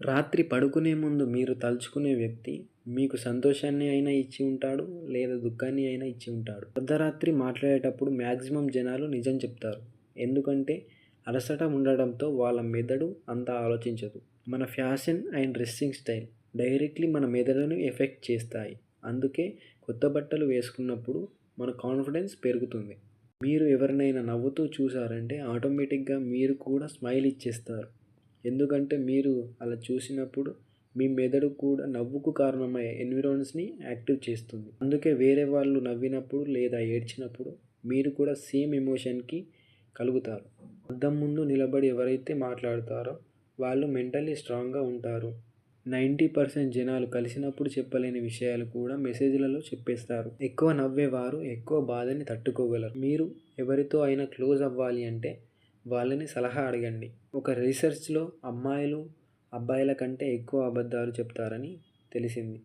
రాత్రి పడుకునే ముందు మీరు తలుచుకునే వ్యక్తి మీకు సంతోషాన్ని అయినా ఇచ్చి ఉంటాడు, లేదా దుఃఖాన్ని అయినా ఇచ్చి ఉంటాడు. అర్ధరాత్రి మాట్లాడేటప్పుడు మ్యాక్సిమం జనాలు నిజం చెప్తారు. ఎందుకంటే అలసట ఉండడంతో వాళ్ళ మెదడు అంత ఆలోచించదు. మన fashion and dressing style directly మన మెదడును ఎఫెక్ట్ చేస్తాయి. అందుకే కొత్త బట్టలు వేసుకున్నప్పుడు మన కాన్ఫిడెన్స్ పెరుగుతుంది. మీరు ఎవరినైనా నవ్వుతూ చూసారంటే ఆటోమేటిక్గా మీరు కూడా స్మైల్ ఇచ్చేస్తారు. ఎందుకంటే మీరు అలా చూసినప్పుడు మీ మెదడు కూడా నవ్వుకు కారణమయ్యే ఎన్విరాన్స్ని యాక్టివ్ చేస్తుంది. అందుకే వేరే వాళ్ళు నవ్వినప్పుడు లేదా ఏడ్చినప్పుడు మీరు కూడా సేమ్ ఎమోషన్కి కలుగుతారు. అద్దం ముందు నిలబడి ఎవరైతే మాట్లాడతారో వాళ్ళు మెంటల్లీ స్ట్రాంగ్గా ఉంటారు. 90% జనాలు కలిసినప్పుడు చెప్పలేని విషయాలు కూడా మెసేజ్లలో చెప్పేస్తారు. ఎక్కువ నవ్వేవారు ఎక్కువ బాధని తట్టుకోగలరు. మీరు ఎవరితో అయినా క్లోజ్ అవ్వాలి అంటే వాళ్ళని సలహా అడగండి. ఒక రీసెర్చ్లో అమ్మాయిలు అబ్బాయిల కంటే ఎక్కువ అబద్ధాలు చెప్తారని తెలిసింది.